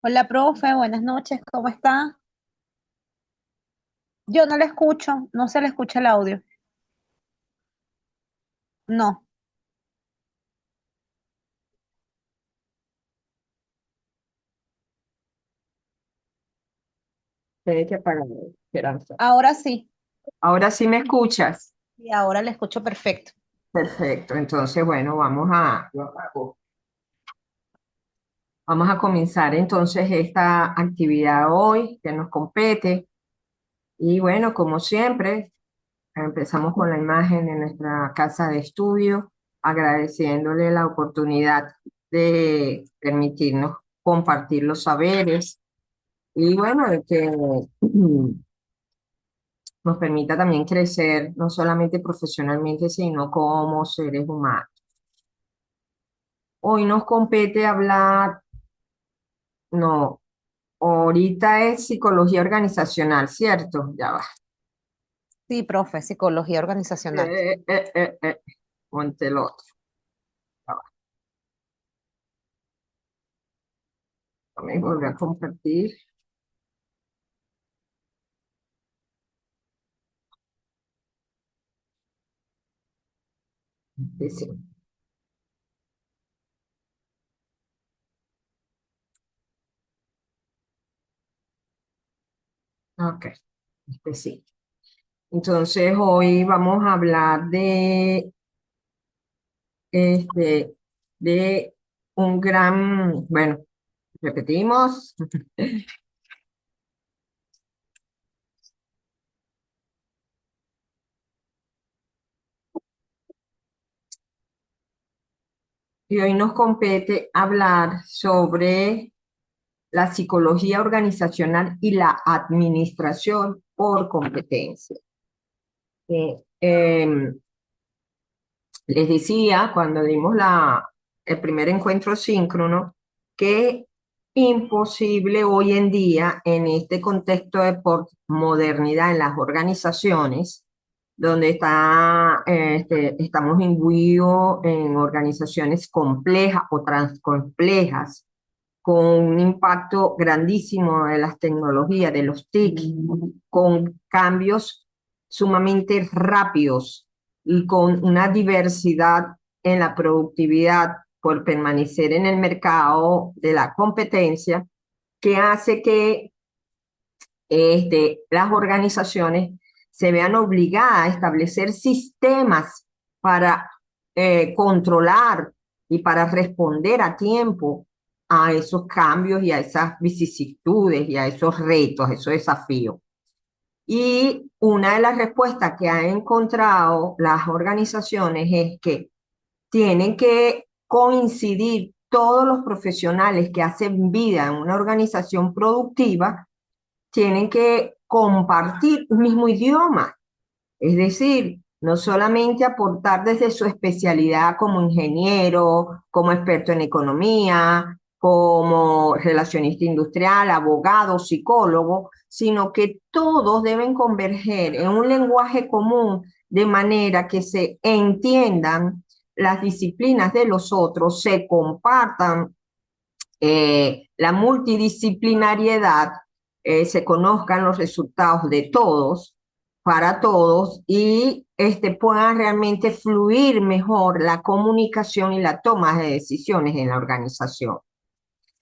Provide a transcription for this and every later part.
Hola, profe, buenas noches, ¿cómo está? Yo no le escucho, no se le escucha el audio. No, Tiene que apagar, Esperanza. ahora sí, Ahora sí me escuchas. y ahora le escucho perfecto. Perfecto. Entonces, bueno, vamos a comenzar entonces esta actividad hoy que nos compete. Y bueno, como siempre, empezamos con la imagen de nuestra casa de estudio, agradeciéndole la oportunidad de permitirnos compartir los saberes y bueno, de que nos permita también crecer, no solamente profesionalmente, sino como seres humanos. Hoy nos compete hablar, no, ahorita es psicología organizacional, ¿cierto? Ya va. Sí, profe, psicología organizacional. Eh, eh, eh, eh, Ponte el otro. Ya va. Vamos a volver a compartir. Sí. Ok, sí. Entonces hoy vamos a hablar este, de un gran, bueno, repetimos. Y hoy nos compete hablar sobre la psicología organizacional y la administración por competencia. Eh, em, Les decía cuando dimos el primer encuentro síncrono que imposible hoy en día en este contexto de modernidad en las organizaciones, donde estamos imbuidos en organizaciones complejas o transcomplejas, con un impacto grandísimo de las tecnologías, de los TIC, con cambios sumamente rápidos y con una diversidad en la productividad por permanecer en el mercado de la competencia, que hace que las organizaciones se vean obligadas a establecer sistemas para controlar y para responder a tiempo a esos cambios y a esas vicisitudes y a esos retos, a esos desafíos. Y una de las respuestas que han encontrado las organizaciones es que tienen que coincidir todos los profesionales que hacen vida en una organización productiva, tienen que compartir un mismo idioma, es decir, no solamente aportar desde su especialidad como ingeniero, como experto en economía, como relacionista industrial, abogado, psicólogo, sino que todos deben converger en un lenguaje común de manera que se entiendan las disciplinas de los otros, se compartan la multidisciplinariedad, se conozcan los resultados de todos, para todos, y puedan realmente fluir mejor la comunicación y la toma de decisiones en la organización.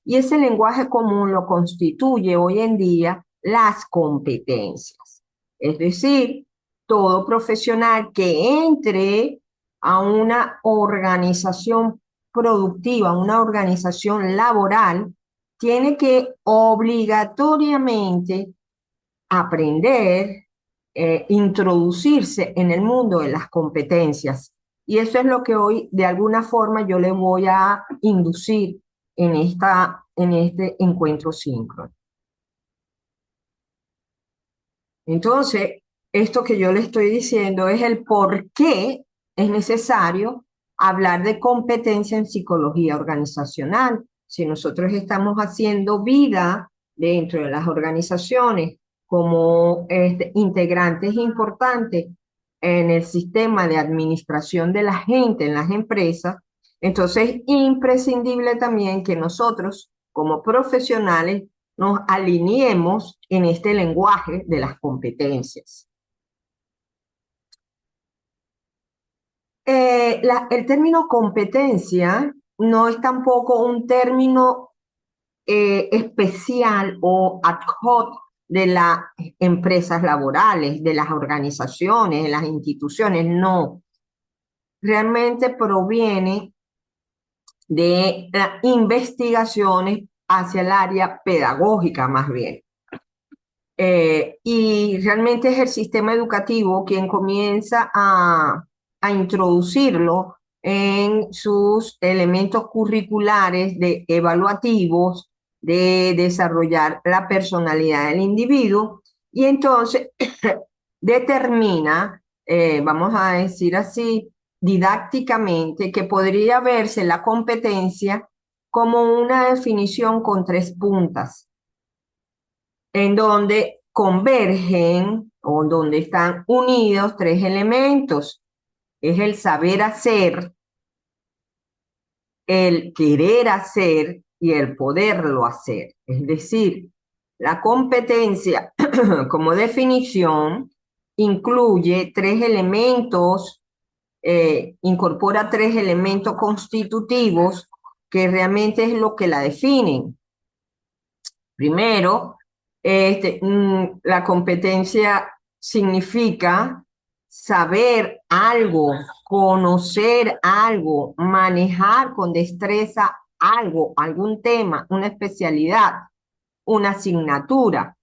Y ese lenguaje común lo constituye hoy en día las competencias. Es decir, todo profesional que entre a una organización productiva, una organización laboral, tiene que obligatoriamente aprender, introducirse en el mundo de las competencias. Y eso es lo que hoy, de alguna forma, yo le voy a inducir en este encuentro síncrono. Entonces, esto que yo le estoy diciendo es el por qué es necesario hablar de competencia en psicología organizacional. Si nosotros estamos haciendo vida dentro de las organizaciones como integrantes importantes en el sistema de administración de la gente en las empresas, entonces es imprescindible también que nosotros como profesionales nos alineemos en este lenguaje de las competencias. El término competencia no es tampoco un término especial o ad hoc de las empresas laborales, de las organizaciones, de las instituciones, no. Realmente proviene de las investigaciones hacia el área pedagógica más bien. Y realmente es el sistema educativo quien comienza a introducirlo en sus elementos curriculares de evaluativos, de desarrollar la personalidad del individuo y entonces determina, vamos a decir así, didácticamente, que podría verse la competencia como una definición con tres puntas en donde convergen o donde están unidos tres elementos. Es el saber hacer, el querer hacer y el poderlo hacer. Es decir, la competencia como definición incluye tres elementos, incorpora tres elementos constitutivos que realmente es lo que la definen. Primero, la competencia significa saber algo, conocer algo, manejar con destreza algo, algún tema, una especialidad, una asignatura.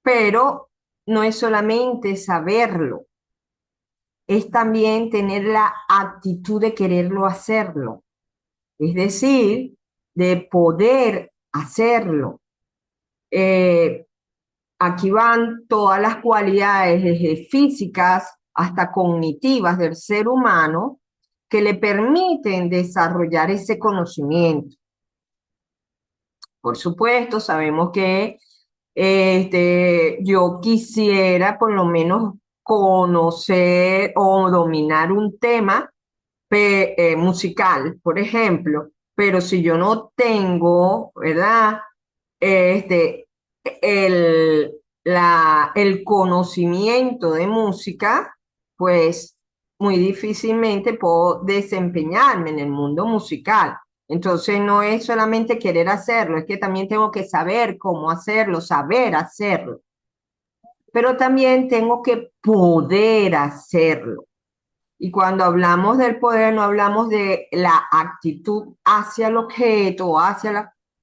Pero no es solamente saberlo, es también tener la actitud de quererlo hacerlo. Es decir, de poder hacerlo. Eh, Aquí van todas las cualidades, desde físicas hasta cognitivas del ser humano, que le permiten desarrollar ese conocimiento. Por supuesto, sabemos que yo quisiera por lo menos conocer o dominar un tema musical, por ejemplo, pero si yo no tengo, ¿verdad? Este, el, el conocimiento de música, pues muy difícilmente puedo desempeñarme en el mundo musical. Entonces no es solamente querer hacerlo, es que también tengo que saber cómo hacerlo, saber hacerlo, pero también tengo que poder hacerlo. Y cuando hablamos del poder, no hablamos de la actitud hacia el objeto,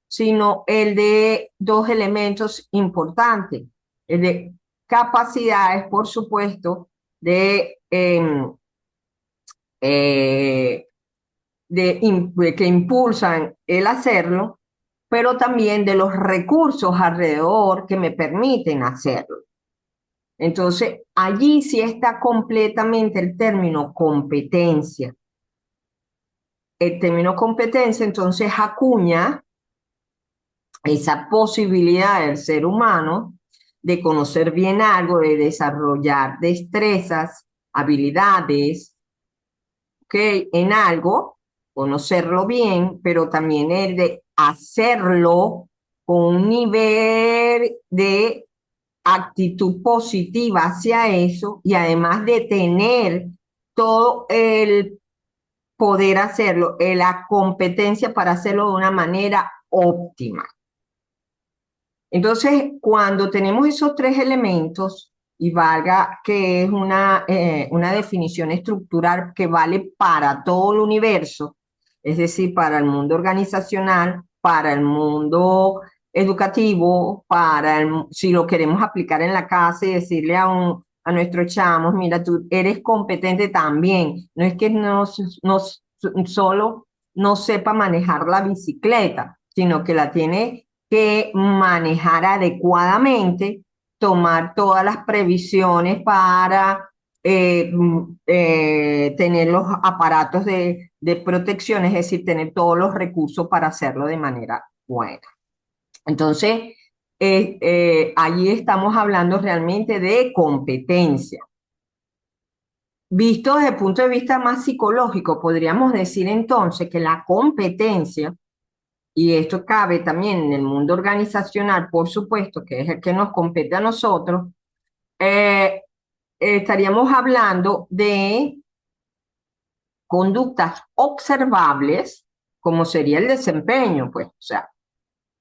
sino el de dos elementos importantes, el de capacidades, por supuesto, eh, que impulsan el hacerlo, pero también de los recursos alrededor que me permiten hacerlo. Entonces, allí sí está completamente el término competencia. El término competencia entonces acuña esa posibilidad del ser humano de conocer bien algo, de desarrollar destrezas, habilidades, ¿ok? En algo, conocerlo bien, pero también el de hacerlo con un nivel de actitud positiva hacia eso y además de tener todo el poder hacerlo, la competencia para hacerlo de una manera óptima. Entonces, cuando tenemos esos tres elementos, y valga que es una definición estructural que vale para todo el universo, es decir, para el mundo organizacional, para el mundo educativo, si lo queremos aplicar en la casa y decirle a nuestros chamos, mira, tú eres competente también, no es que solo no sepa manejar la bicicleta, sino que la tiene que manejar adecuadamente, tomar todas las previsiones para tener los aparatos de protección, es decir, tener todos los recursos para hacerlo de manera buena. Entonces, allí estamos hablando realmente de competencia. Visto desde el punto de vista más psicológico, podríamos decir entonces que la competencia y esto cabe también en el mundo organizacional, por supuesto, que es el que nos compete a nosotros, eh, estaríamos hablando de conductas observables, como sería el desempeño, pues, o sea,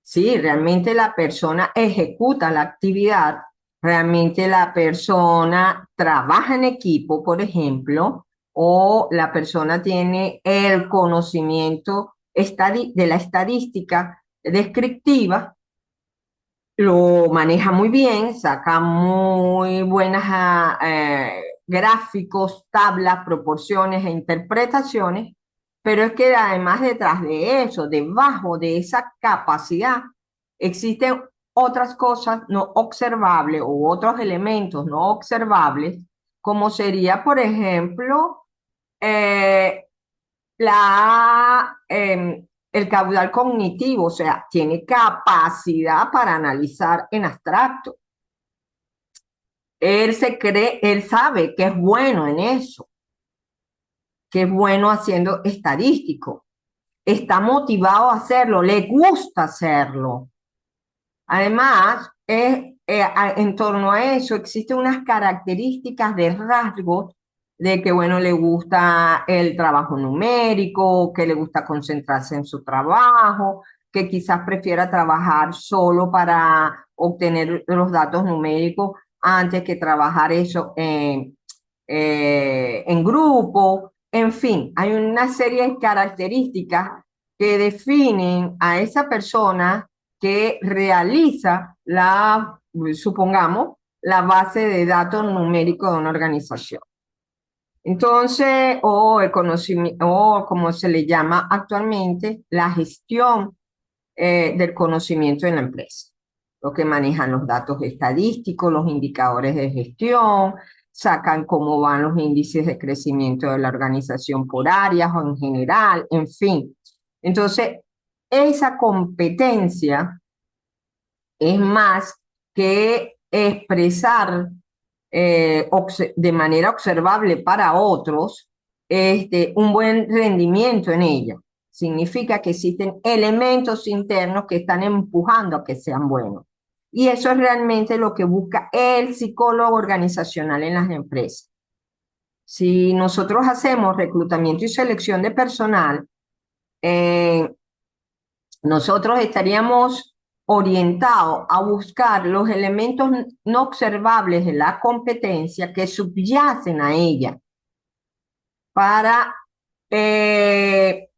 sí, realmente la persona ejecuta la actividad, realmente la persona trabaja en equipo, por ejemplo, o la persona tiene el conocimiento de la estadística descriptiva, lo maneja muy bien, saca muy buenas gráficos, tablas, proporciones e interpretaciones, pero es que además detrás de eso, debajo de esa capacidad, existen otras cosas no observables u otros elementos no observables, como sería, por ejemplo, eh, el caudal cognitivo, o sea, tiene capacidad para analizar en abstracto. Él sabe que es bueno en eso, que es bueno haciendo estadístico, está motivado a hacerlo, le gusta hacerlo. Además, en torno a eso existen unas características de rasgos de que, bueno, le gusta el trabajo numérico, que le gusta concentrarse en su trabajo, que quizás prefiera trabajar solo para obtener los datos numéricos antes que trabajar eso en grupo. En fin, hay una serie de características que definen a esa persona que realiza supongamos, la base de datos numéricos de una organización. Entonces, o el conocimiento, o como se le llama actualmente, la gestión del conocimiento en la empresa. Los que manejan los datos estadísticos, los indicadores de gestión, sacan cómo van los índices de crecimiento de la organización por áreas o en general, en fin. Entonces, esa competencia es más que expresar de manera observable para otros un buen rendimiento en ella. Significa que existen elementos internos que están empujando a que sean buenos. Y eso es realmente lo que busca el psicólogo organizacional en las empresas. Si nosotros hacemos reclutamiento y selección de personal, eh, nosotros estaríamos orientados a buscar los elementos no observables de la competencia que subyacen a ella para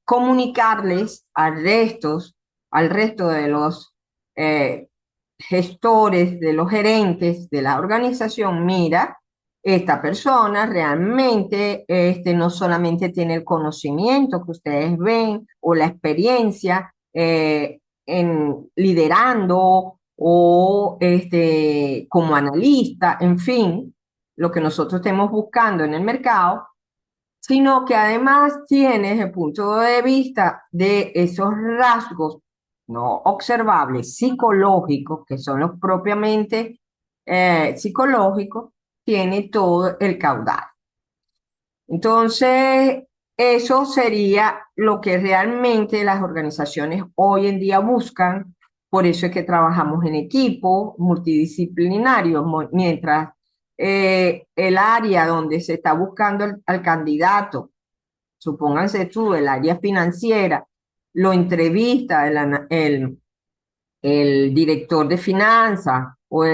comunicarles al resto de los eh, gestores, de los gerentes de la organización, mira, esta persona realmente no solamente tiene el conocimiento que ustedes ven o la experiencia en liderando o como analista, en fin, lo que nosotros estemos buscando en el mercado, sino que además tiene desde el punto de vista de esos rasgos no observables, psicológicos, que son los propiamente psicológicos, tiene todo el caudal. Entonces, eso sería lo que realmente las organizaciones hoy en día buscan, por eso es que trabajamos en equipo multidisciplinario, mientras el área donde se está buscando al candidato, supónganse tú, el área financiera, lo entrevista el director de finanzas o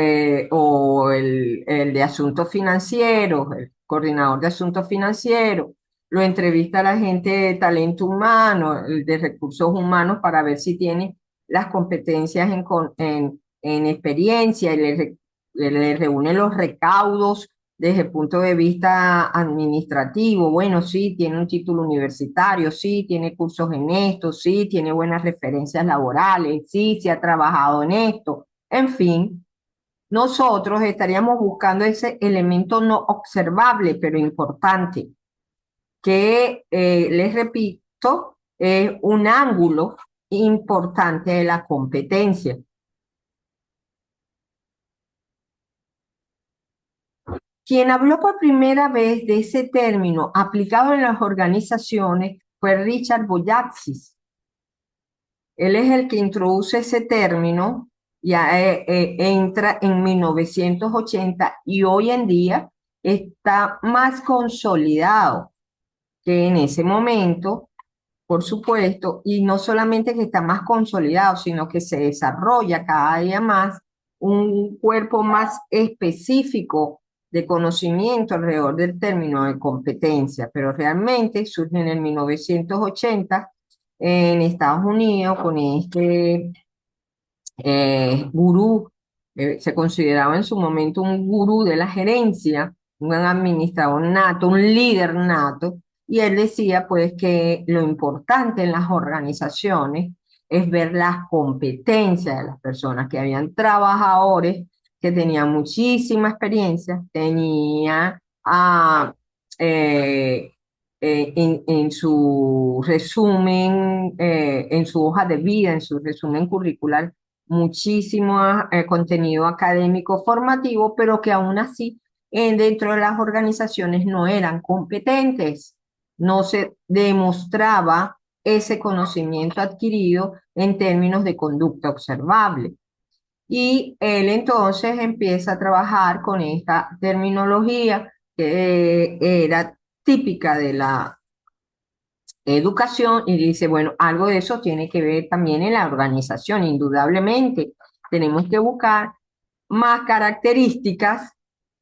el de asuntos financieros, el coordinador de asuntos financieros, lo entrevista a la gente de talento humano, el de recursos humanos para ver si tiene las competencias en experiencia y le reúne los recaudos desde el punto de vista administrativo. Bueno, sí, tiene un título universitario, sí, tiene cursos en esto, sí, tiene buenas referencias laborales, sí, se ha trabajado en esto. En fin, nosotros estaríamos buscando ese elemento no observable, pero importante, que les repito, es un ángulo importante de la competencia. Quien habló por primera vez de ese término aplicado en las organizaciones fue Richard Boyatzis. Él es el que introduce ese término, ya entra en 1980 y hoy en día está más consolidado que en ese momento, por supuesto, y no solamente que está más consolidado, sino que se desarrolla cada día más un cuerpo más específico de conocimiento alrededor del término de competencia, pero realmente surge en el 1980 en Estados Unidos con este gurú, se consideraba en su momento un gurú de la gerencia, un administrador nato, un líder nato, y él decía pues que lo importante en las organizaciones es ver las competencias de las personas, que habían trabajadores que tenían muchísima experiencia, tenía en su resumen, en su hoja de vida, en su resumen curricular, muchísimo contenido académico formativo, pero que aún así dentro de las organizaciones no eran competentes, no se demostraba ese conocimiento adquirido en términos de conducta observable. Y él entonces empieza a trabajar con esta terminología que era típica de la educación y dice, bueno, algo de eso tiene que ver también en la organización, indudablemente. Tenemos que buscar más características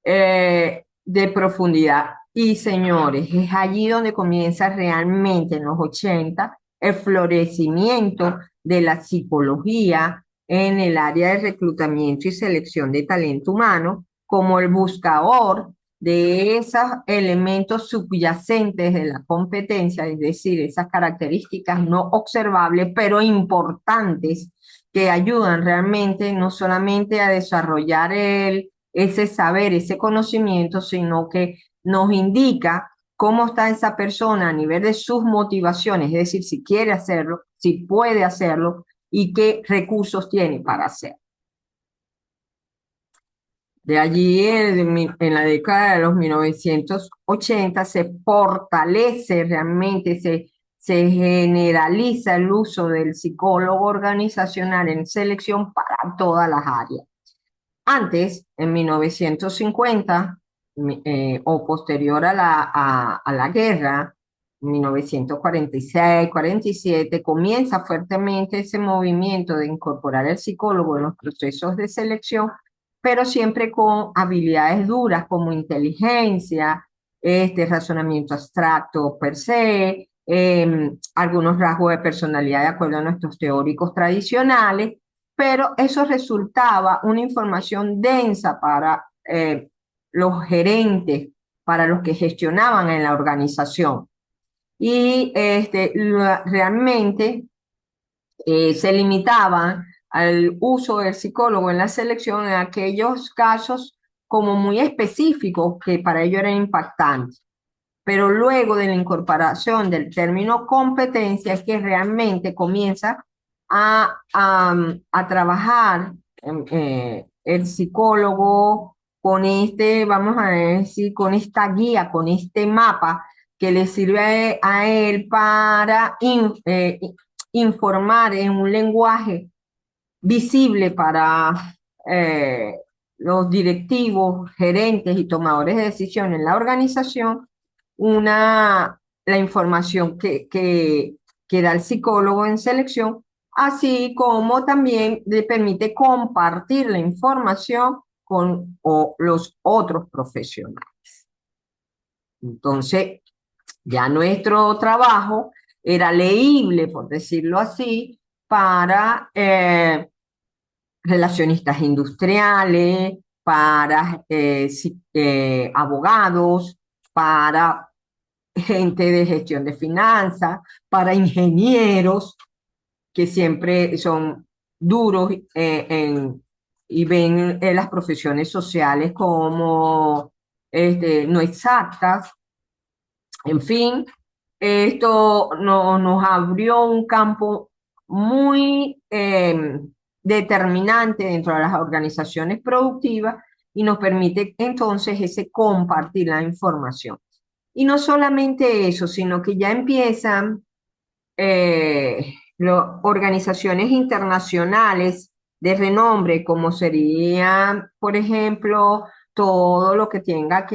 de profundidad. Y señores, es allí donde comienza realmente en los 80 el florecimiento de la psicología en el área de reclutamiento y selección de talento humano como el buscador de esos elementos subyacentes de la competencia, es decir, esas características no observables, pero importantes, que ayudan realmente no solamente a desarrollar ese saber, ese conocimiento, sino que nos indica cómo está esa persona a nivel de sus motivaciones, es decir, si quiere hacerlo, si puede hacerlo y qué recursos tiene para hacerlo. De allí, en la década de los 1980, se fortalece realmente, se generaliza el uso del psicólogo organizacional en selección para todas las áreas. Antes, en 1950, o posterior a la guerra, 1946-47, comienza fuertemente ese movimiento de incorporar el psicólogo en los procesos de selección, pero siempre con habilidades duras como inteligencia, razonamiento abstracto per se, algunos rasgos de personalidad de acuerdo a nuestros teóricos tradicionales, pero eso resultaba una información densa para los gerentes, para los que gestionaban en la organización. Y realmente se limitaban al uso del psicólogo en la selección en aquellos casos como muy específicos que para ello eran impactantes. Pero luego de la incorporación del término competencia es que realmente comienza a trabajar el psicólogo con vamos a decir, con esta guía, con este mapa que le sirve a él para informar en un lenguaje visible para los directivos, gerentes y tomadores de decisiones en la organización, la información que da el psicólogo en selección, así como también le permite compartir la información con los otros profesionales. Entonces, ya nuestro trabajo era leíble, por decirlo así, para relacionistas industriales, para abogados, para gente de gestión de finanzas, para ingenieros que siempre son duros y ven las profesiones sociales como no exactas. En fin, esto nos abrió un campo muy determinante dentro de las organizaciones productivas y nos permite entonces ese compartir la información. Y no solamente eso, sino que ya empiezan organizaciones internacionales de renombre, como serían, por ejemplo, todo lo que tenga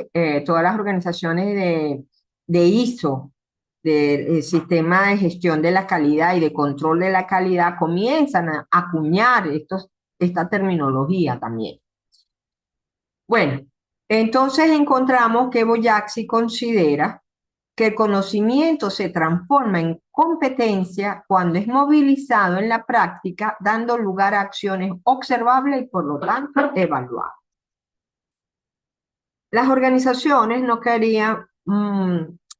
todas las organizaciones de ISO, del sistema de gestión de la calidad y de control de la calidad, comienzan a acuñar esta terminología también. Bueno, entonces encontramos que Boyaxi considera que el conocimiento se transforma en competencia cuando es movilizado en la práctica, dando lugar a acciones observables y por lo tanto evaluables. Las organizaciones no querían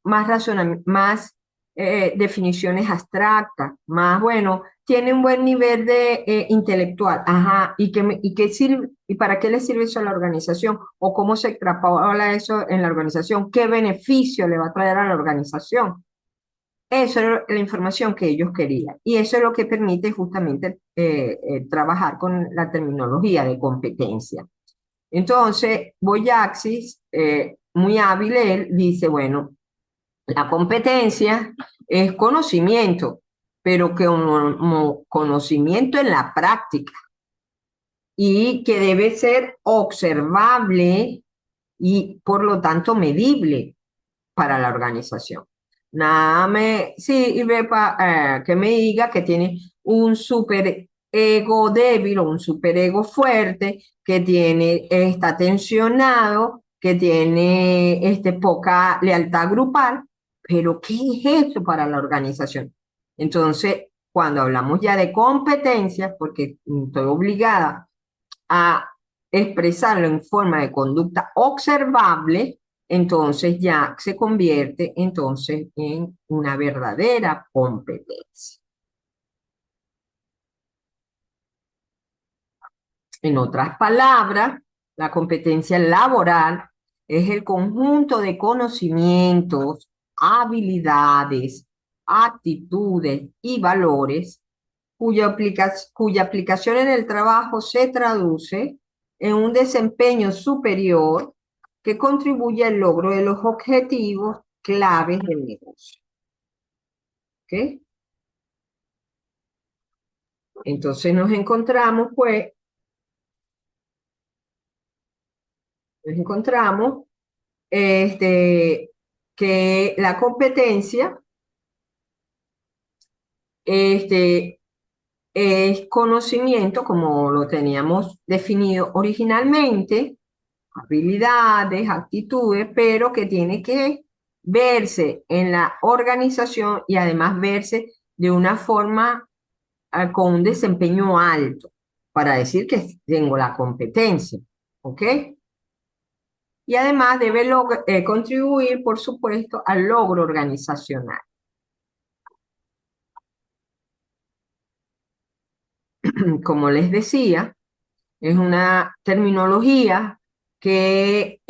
más definiciones abstractas, más, bueno, tiene un buen nivel de intelectual, ajá, ¿y qué sirve, y para qué le sirve eso a la organización? ¿O cómo se extrapola eso en la organización? ¿Qué beneficio le va a traer a la organización? Eso era la información que ellos querían. Y eso es lo que permite justamente trabajar con la terminología de competencia. Entonces, Boyaxis, muy hábil él, dice, bueno, la competencia es conocimiento, pero que un conocimiento en la práctica y que debe ser observable y por lo tanto medible para la organización. Nada me sirve para que me diga que tiene un super ego débil o un super ego fuerte, que tiene, está tensionado, que tiene poca lealtad grupal, pero ¿qué es eso para la organización? Entonces, cuando hablamos ya de competencias, porque estoy obligada a expresarlo en forma de conducta observable, entonces ya se convierte entonces en una verdadera competencia. En otras palabras, la competencia laboral es el conjunto de conocimientos, habilidades, actitudes y valores cuya aplicación en el trabajo se traduce en un desempeño superior que contribuye al logro de los objetivos claves del negocio. ¿Ok? Entonces nos encontramos que la competencia este, es conocimiento, como lo teníamos definido originalmente, habilidades, actitudes, pero que tiene que verse en la organización y además verse de una forma con un desempeño alto para decir que tengo la competencia, ¿ok? Y además debe contribuir, por supuesto, al logro organizacional. Como les decía, es una terminología que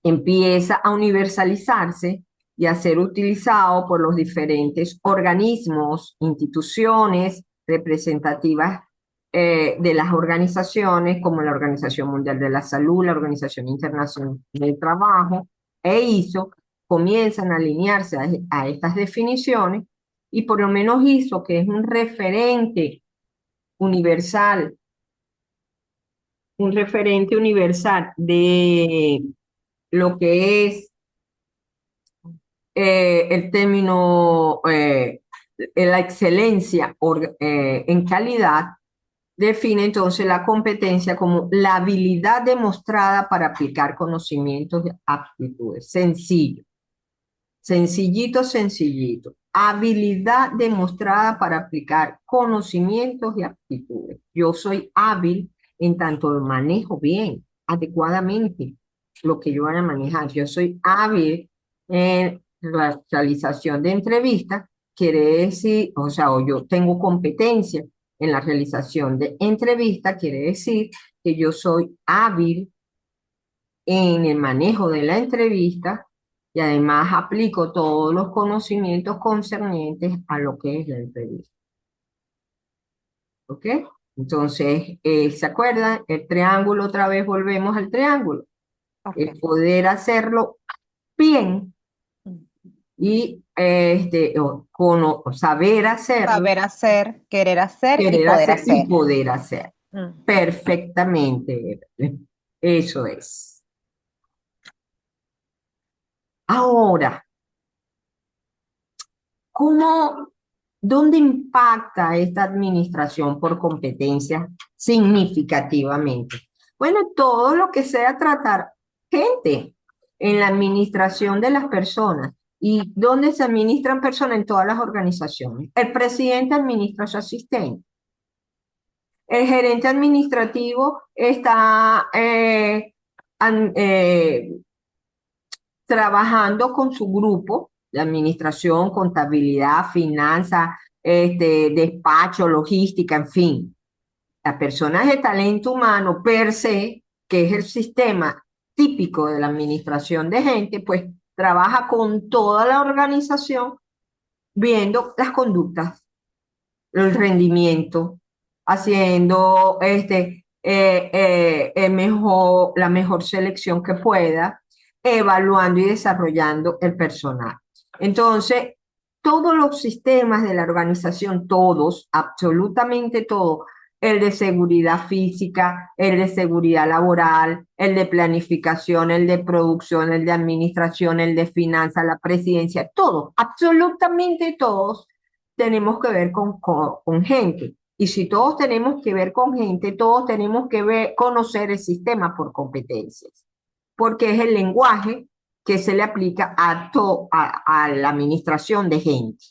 empieza a universalizarse y a ser utilizado por los diferentes organismos, instituciones representativas de las organizaciones, como la Organización Mundial de la Salud, la Organización Internacional del Trabajo e ISO, comienzan a alinearse a estas definiciones y por lo menos ISO, que es universal, un referente universal de lo que es el término, la excelencia en calidad, define entonces la competencia como la habilidad demostrada para aplicar conocimientos y aptitudes. Sencillo, sencillito, sencillito. Habilidad demostrada para aplicar conocimientos y aptitudes. Yo soy hábil en tanto manejo bien, adecuadamente lo que yo voy a manejar. Yo soy hábil en la realización de entrevistas, quiere decir, o yo tengo competencia en la realización de entrevistas, quiere decir que yo soy hábil en el manejo de la entrevista y además aplico todos los conocimientos concernientes a lo que es la entrevista. ¿Ok? Entonces, ¿se acuerdan? El triángulo, otra vez volvemos al triángulo. Ok. El poder hacerlo bien y saber hacerlo, Saber hacer, querer hacer y querer poder hacer y hacer. poder hacer. Mm. Perfectamente. Eso es. Ahora, ¿cómo, dónde impacta esta administración por competencia significativamente? Bueno, todo lo que sea tratar gente en la administración de las personas. ¿Y dónde se administran personas? En todas las organizaciones. El presidente administra a su asistente. El gerente administrativo está an- eh, trabajando con su grupo de administración, contabilidad, finanzas, despacho, logística, en fin. Las personas de talento humano per se, que es el sistema típico de la administración de gente, pues trabaja con toda la organización viendo las conductas, el rendimiento, haciendo la mejor selección que pueda, evaluando y desarrollando el personal. Entonces, todos los sistemas de la organización, todos, absolutamente todos, el de seguridad física, el de seguridad laboral, el de planificación, el de producción, el de administración, el de finanzas, la presidencia, todos, absolutamente todos tenemos que ver con gente. Y si todos tenemos que ver con gente, todos tenemos que conocer el sistema por competencias, porque es el lenguaje que se le aplica a la administración de gente.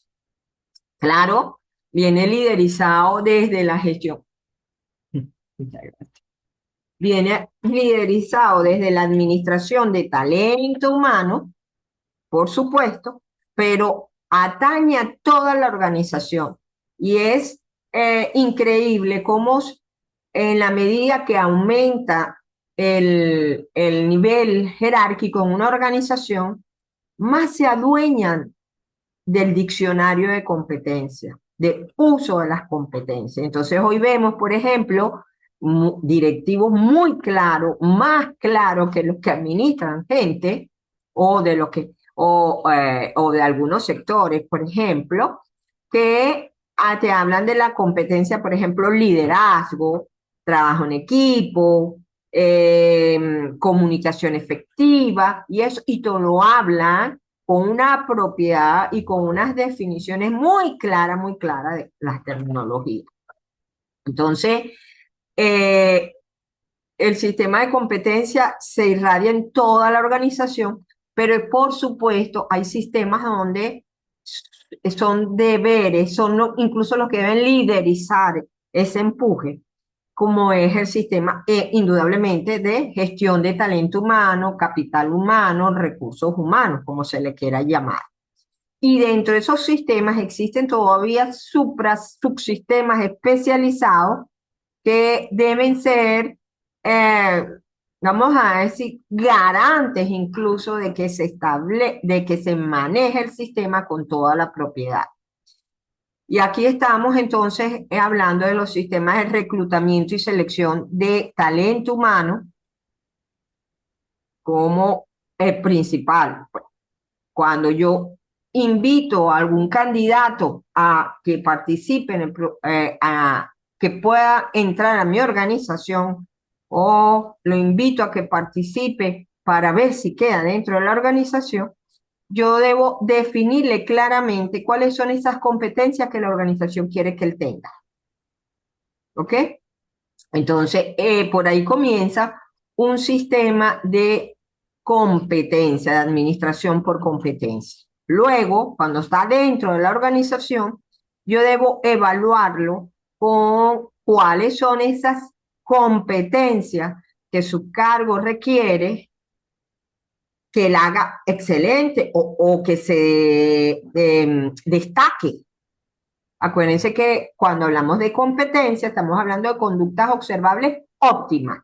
Claro, viene liderizado desde la gestión. Viene liderizado desde la administración de talento humano, por supuesto, pero atañe a toda la organización. Y es increíble cómo en la medida que aumenta el nivel jerárquico en una organización, más se adueñan del diccionario de competencias, de uso de las competencias. Entonces hoy vemos, por ejemplo, directivos muy claros, más claros que los que administran gente, o de los que, o de algunos sectores, por ejemplo, que te hablan de la competencia, por ejemplo, liderazgo, trabajo en equipo, comunicación efectiva, y eso, y todo lo hablan con una propiedad y con unas definiciones muy claras de las terminologías. Entonces, eh, el sistema de competencia se irradia en toda la organización, pero por supuesto hay sistemas donde son deberes, incluso los que deben liderizar ese empuje, como es el sistema, indudablemente, de gestión de talento humano, capital humano, recursos humanos, como se le quiera llamar. Y dentro de esos sistemas existen todavía subsistemas especializados que deben ser, eh, vamos a decir, garantes incluso de que se maneje el sistema con toda la propiedad. Y aquí estamos entonces hablando de los sistemas de reclutamiento y selección de talento humano como el principal. Cuando yo invito a algún candidato a que participe a que pueda entrar a mi organización, o lo invito a que participe para ver si queda dentro de la organización, yo debo definirle claramente cuáles son esas competencias que la organización quiere que él tenga. ¿Ok? Entonces, por ahí comienza un sistema de competencia, de administración por competencia. Luego, cuando está dentro de la organización, yo debo evaluarlo con cuáles son esas competencias que su cargo requiere que él haga excelente o que se destaque. Acuérdense que cuando hablamos de competencia, estamos hablando de conductas observables óptimas.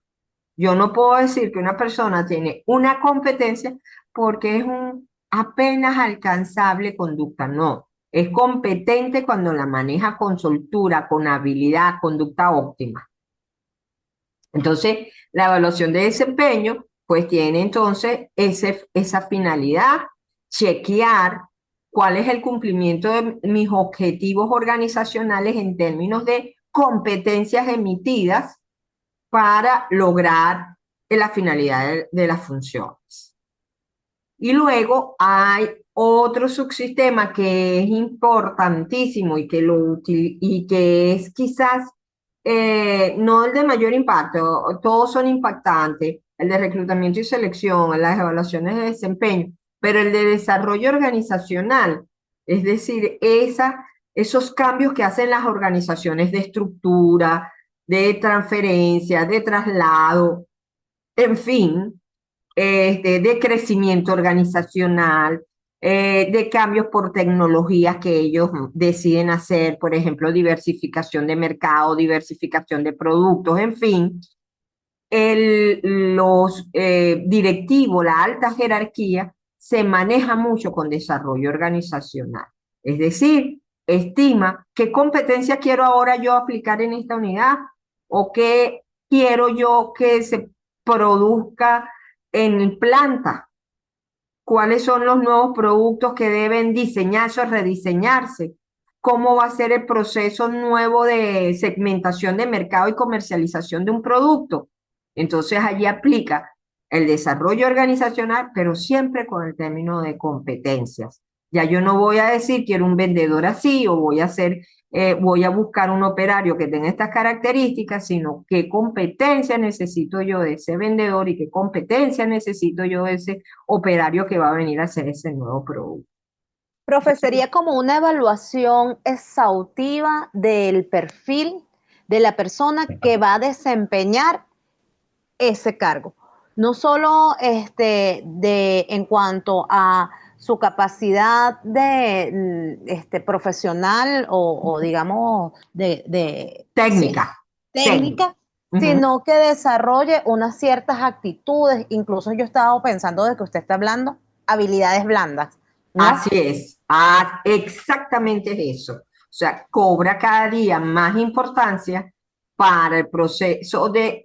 Yo no puedo decir que una persona tiene una competencia porque es un apenas alcanzable conducta. No, es competente cuando la maneja con soltura, con habilidad, conducta óptima. Entonces, la evaluación de desempeño, pues tiene entonces esa finalidad, chequear cuál es el cumplimiento de mis objetivos organizacionales en términos de competencias emitidas para lograr la finalidad de las funciones. Y luego hay otro subsistema que es importantísimo y y que es quizás no el de mayor impacto, todos son impactantes, el de reclutamiento y selección, las evaluaciones de desempeño, pero el de desarrollo organizacional, es decir, esos cambios que hacen las organizaciones de estructura, de transferencia, de traslado, en fin, de crecimiento organizacional, de cambios por tecnologías que ellos deciden hacer, por ejemplo, diversificación de mercado, diversificación de productos, en fin, los directivos, la alta jerarquía, se maneja mucho con desarrollo organizacional. Es decir, estima qué competencia quiero ahora yo aplicar en esta unidad o qué quiero yo que se produzca en planta, cuáles son los nuevos productos que deben diseñarse o rediseñarse, cómo va a ser el proceso nuevo de segmentación de mercado y comercialización de un producto. Entonces allí aplica el desarrollo organizacional, pero siempre con el término de competencias. Ya yo no voy a decir quiero un vendedor así o voy a buscar un operario que tenga estas características, sino qué competencia necesito yo de ese vendedor y qué competencia necesito yo de ese operario que va a venir a hacer ese nuevo producto. Profe, sería como una evaluación exhaustiva del perfil de la persona que va a desempeñar ese cargo. No solo en cuanto a su capacidad profesional o digamos sí, Técnica, técnica. técnica, Ujú. sino que desarrolle unas ciertas actitudes. Incluso yo estaba pensando de que usted está hablando habilidades blandas, ¿no? Así es, exactamente es eso. O sea, cobra cada día más importancia para el proceso de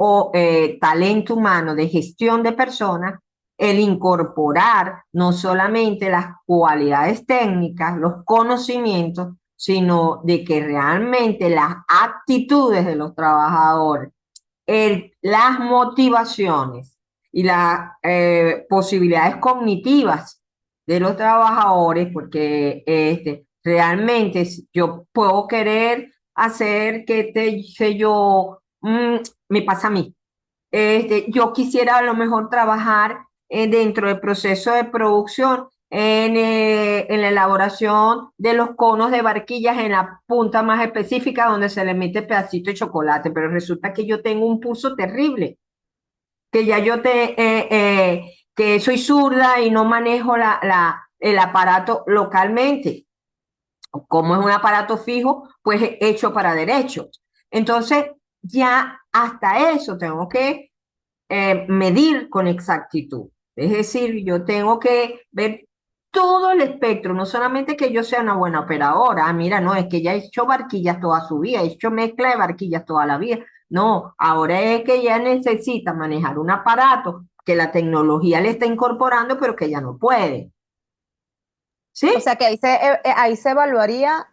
talento humano, de gestión de personas, el incorporar no solamente las cualidades técnicas, los conocimientos, sino de que realmente las actitudes de los trabajadores, las motivaciones y las posibilidades cognitivas de los trabajadores, porque realmente yo puedo querer hacer que yo, me pasa a mí, yo quisiera a lo mejor trabajar dentro del proceso de producción en la elaboración de los conos de barquillas en la punta más específica donde se le mete pedacito de chocolate, pero resulta que yo tengo un pulso terrible, que ya que soy zurda y no manejo el aparato localmente. Como es un aparato fijo, pues hecho para derechos. Entonces, ya hasta eso tengo que medir con exactitud. Es decir, yo tengo que ver todo el espectro, no solamente que yo sea una buena operadora, mira, no, es que ya he hecho barquillas toda su vida, he hecho mezcla de barquillas toda la vida. No, ahora es que ya necesita manejar un aparato que la tecnología le está incorporando, pero que ya no puede. O ¿Sí? sea que ahí se evaluaría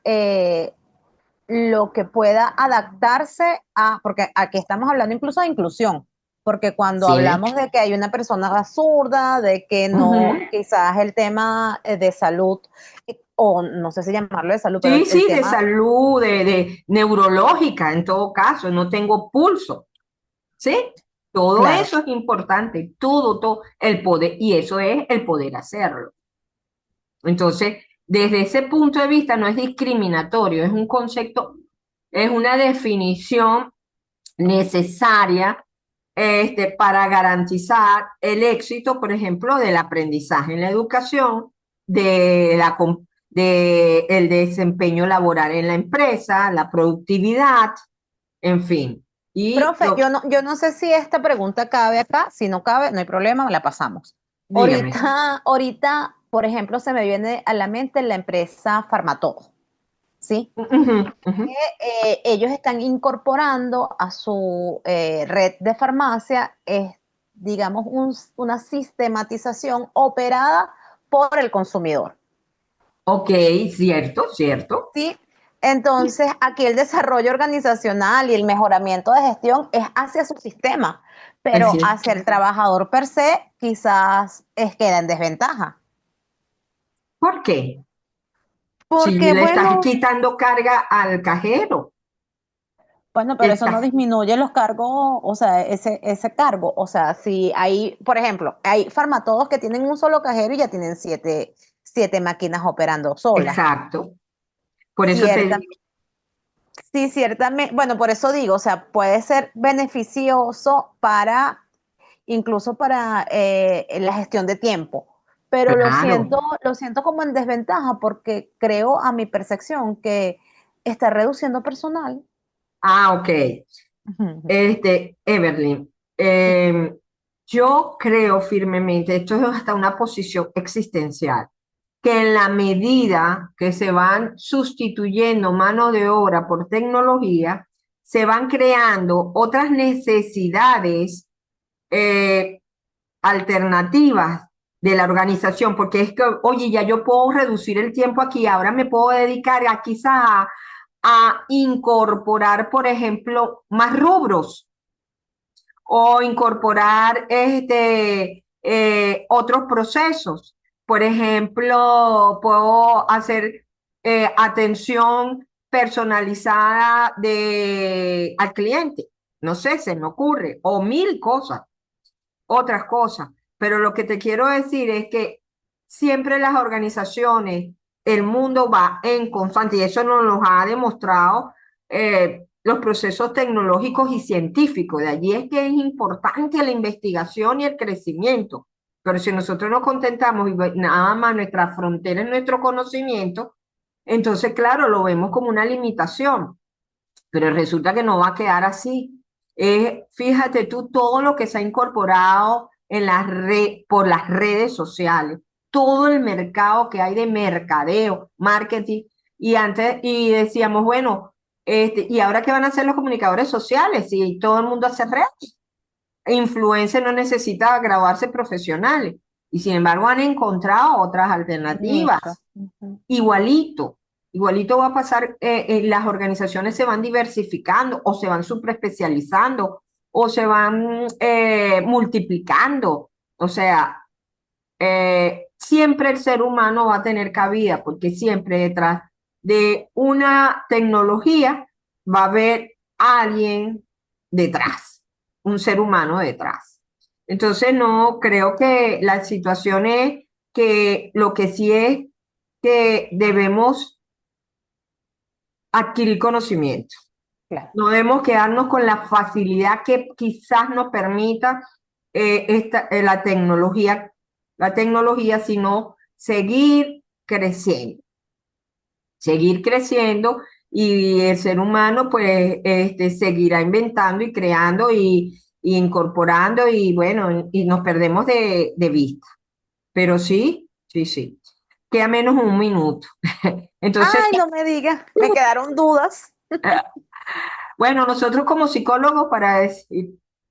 lo que pueda adaptarse porque aquí estamos hablando incluso de inclusión, porque cuando Sí. hablamos de que hay una persona zurda, de que no, Ujú. quizás el tema de salud, o no sé si llamarlo de salud, pero Sí, el sí, de tema, salud, de neurológica en todo caso, no tengo pulso. ¿Sí? Todo claro, eso es importante, todo, el poder, y eso es el poder hacerlo. Entonces, desde ese punto de vista no es discriminatorio, es un concepto, es una definición necesaria para garantizar el éxito, por ejemplo, del aprendizaje en la educación, de el desempeño laboral en la empresa, la productividad, en fin. Y profe, yo no sé si esta pregunta cabe acá, si no cabe, no hay problema, la pasamos. dígame. Ahorita, por ejemplo, se me viene a la mente la empresa Farmatodo, ¿sí? Ujú, ujú. Ellos están incorporando a su red de farmacia, digamos, una sistematización operada por el consumidor. Ok, cierto, cierto. ¿sí? Entonces, aquí el desarrollo organizacional y el mejoramiento de gestión es hacia su sistema, pero Así es. hacia el trabajador per se quizás queda en desventaja. ¿Por qué? Si Porque, le estás bueno, quitando carga al cajero, bueno, pero eso no estás, disminuye los cargos, o sea, ese cargo. O sea, si hay, por ejemplo, hay farmatodos que tienen un solo cajero y ya tienen siete máquinas operando solas. exacto. Por eso te Cierta, digo, sí, ciertamente, bueno, por eso digo, o sea, puede ser beneficioso para, incluso para la gestión de tiempo, pero claro. lo siento como en desventaja porque creo a mi percepción que está reduciendo personal. Ah, ok. Evelyn, eh, yo creo firmemente, esto es hasta una posición existencial, que en la medida que se van sustituyendo mano de obra por tecnología, se van creando otras necesidades eh, alternativas de la organización, porque es que, oye, ya yo puedo reducir el tiempo aquí, ahora me puedo dedicar a quizá a incorporar, por ejemplo, más rubros o incorporar otros procesos. Por ejemplo, puedo hacer atención personalizada al cliente. No sé, se me ocurre. O mil cosas, otras cosas. Pero lo que te quiero decir es que siempre las organizaciones, el mundo va en constante, y eso nos lo ha demostrado los procesos tecnológicos y científicos. De allí es que es importante la investigación y el crecimiento. Pero si nosotros nos contentamos y nada más nuestra frontera es nuestro conocimiento, entonces, claro, lo vemos como una limitación, pero resulta que no va a quedar así. Fíjate tú todo lo que se ha incorporado en por las redes sociales, todo el mercado que hay de mercadeo, marketing, y decíamos, bueno, ¿y ahora qué van a hacer los comunicadores sociales? Si todo el mundo hace redes, influencers no necesita graduarse profesionales, y sin embargo han encontrado otras Nicho. alternativas. Ujú. Igualito, igualito va a pasar, las organizaciones se van diversificando o se van superespecializando o se van multiplicando. O sea, siempre el ser humano va a tener cabida porque siempre detrás de una tecnología va a haber alguien detrás, un ser humano detrás. Entonces, no creo que la situación es que lo que sí es que debemos adquirir conocimiento. Claro. No debemos quedarnos con la facilidad que quizás nos permita la tecnología, sino seguir creciendo y el ser humano pues seguirá inventando y creando y incorporando y bueno, y nos perdemos de vista. Pero sí, sí, sí. Queda menos un minuto. Entonces, Ay, no me digas, me quedaron dudas. bueno, nosotros como psicólogos para decir,